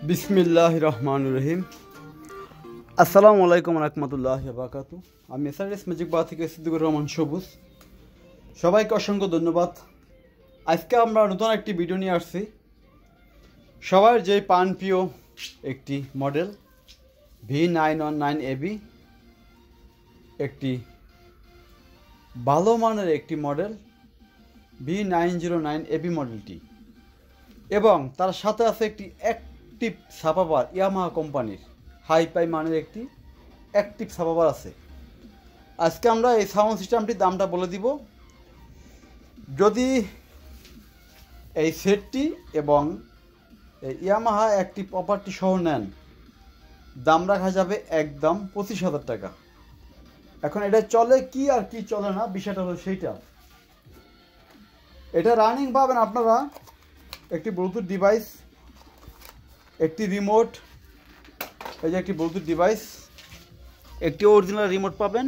বিসমিল্লাহির রহমানির রহিম। আসসালামু আলাইকুম রহমতুল্লাহি ওয়া বারাকাতুহু। আমি এসআরএস ম্যাজিক বার থেকে সিদ্দিকুর রহমান সবুজ। সবাইকে অসংখ্য ধন্যবাদ। আজকে আমরা নতুন একটি ভিডিও নিয়ে আসছি। সবার যে প্রিয় একটি মডেল V919AB, একটি ভালো মানের একটি মডেল V909AB মডেলটি, এবং তার সাথে আছে একটি অ্যাক্টিভ সাবাবার ইয়ামাহা কোম্পানির হাই মানের একটি অ্যাক্টিভ সাবাবার আছে। আজকে আমরা এই সাউন্ড সিস্টেমটির দামটা বলে দিব। যদি এই সেটটি এবং এই ইয়ামাহা অ্যাক্টিভ অপারটি সহ নেন, দাম রাখা যাবে একদম 25,000 টাকা। এখন এটা চলে কি আর কি চলে না, বিষয়টা হলো সেইটা। এটা রানিং পাবেন আপনারা একটি ব্লুটুথ ডিভাইস, একটি রিমোট, এই যে একটি ব্লুটুথ ডিভাইস, একটি অরিজিনাল রিমোট পাবেন,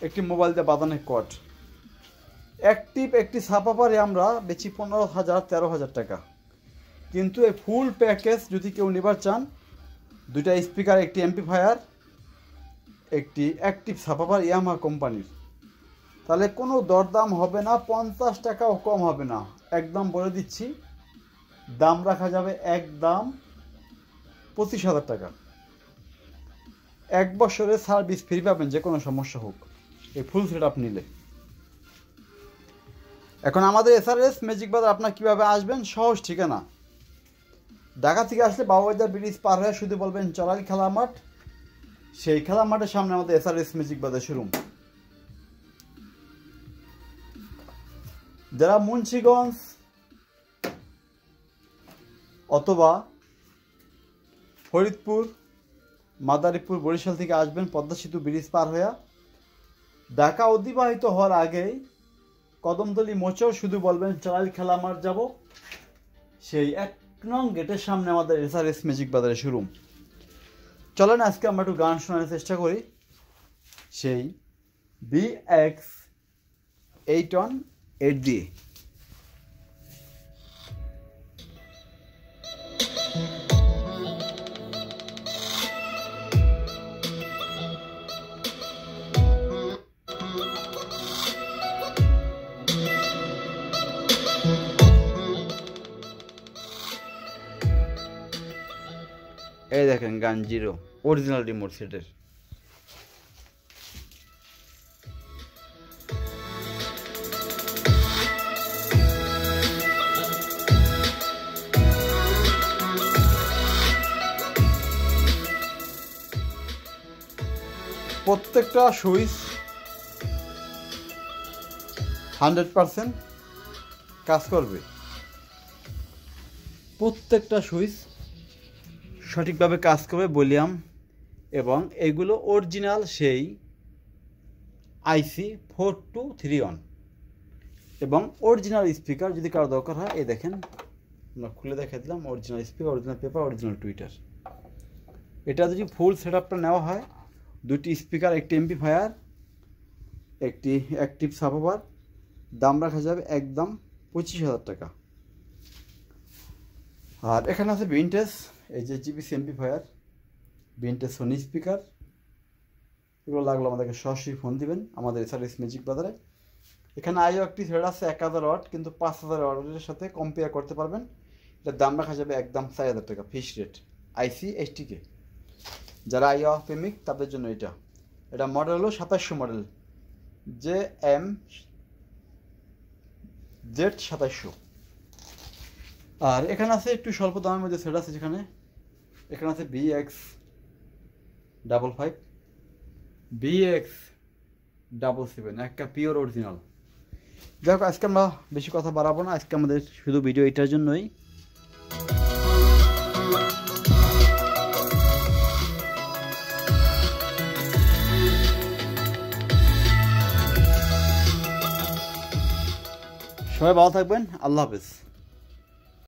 একটি মোবাইল দিয়ে বাঁধানোর কর্ড। অ্যাক্টিভ একটি সাবাবারে আমরা বেচি 15,000-13,000 টাকা। কিন্তু এই ফুল প্যাকেজ যদি কেউ নেবার চান, দুইটা স্পিকার, একটি এমপ্লিফায়ার, একটি অ্যাক্টিভ সাবাবার ইয়ামাহা কোম্পানির, তাহলে কোনো দরদাম হবে না, 50 টাকাও কম হবে না। একদম বলে দিচ্ছি, দাম রাখা যাবে একদম 25,000 টাকা। 1 বছরের সার্ভিস ফ্রি পাবেন যে কোনো সমস্যা হোক এই ফুল সেট আপ নিলে। এখন আমাদের এসআরএস ম্যাজিক বাজার আপনার কীভাবে আসবেন, সহজ ঠিকানা। ঢাকা থেকে আসলে বাবুবাজার ব্রিজ পার হয়ে শুধু বলবেন চলালি খেলা মাঠ, সেই খেলা মাঠের সামনে আমাদের এসআরএস ম্যাজিক বাজার শোরুম। যারা মুন্সিগঞ্জ অথবা ফরিদপুর, মাদারীপুর, বরিশাল থেকে আসবেন পদ্মা সেতু ব্রিজ পার হয়ে ঢাকা অতিবাহিত হওয়ার আগেই কদমতলী মোচর শুধু বলবেন চলালি খেলা মাঠ যাব, সেই 1 নং গেটের সামনে আমাদের এসআরএস ম্যাজিক বাজারের শোরুম। চলেন আজকে আমরা একটু গান শোনার চেষ্টা করি সেই BX818 দিয়ে। এই দেখেন গান জিরো, অরিজিনাল রিমোট সেটের। প্রত্যেকটা সুইচ 100% কাজ করবে, প্রত্যেকটা সুইচ সঠিকভাবে কাজ করবে বলিয়াম, এবং এগুলো অরিজিনাল সেই IC 4231 এবং অরিজিনাল স্পিকার। যদি কারো দরকার হয়, এই দেখেন আমরা খুলে দেখা দিলাম, original speaker, original paper, original Twitter. এটা যদি ফুল সেট আপটা নেওয়া হয়, 2টি স্পিকার, একটি এমপ্লিফায়ার, একটি অ্যাক্টিভ সাবাবার, দাম রাখা যাবে একদম 25,000 টাকা। আর এখানে আছে ভিনটেজ, এই যে GBC amplifier, vintage Sony speaker. এগুলো লাগলো আমাদেরকে সরাসরি ফোন দিবেন আমাদের এসআরএস ম্যাজিক বাজারে। এখানে আইও একটি থ্রেড আছে 1000 ওয়াট, কিন্তু 5000 ওয়াটের সাথে কম্পেয়ার করতে পারবেন। এটার দাম রাখা যাবে একদম 4000 টাকা ফিক্স রেট। IC STK, যারা আইও প্রেমিক তাদের জন্য এটা মডেল হলো 2700 মডেল, JMZ2700। আর এখানে আছে একটু স্বল্প দামের মধ্যে সেট আছে, যেখানে এখানে আছে BX55, BX77, একটা পিওর অরিজিনাল। যাই হোক, আজকে আমরা বেশি কথা বাড়াবো না, আজকে আমাদের শুধু ভিডিও এটার জন্যই। সবাই ভালো থাকবেন, আল্লাহ হাফেজ।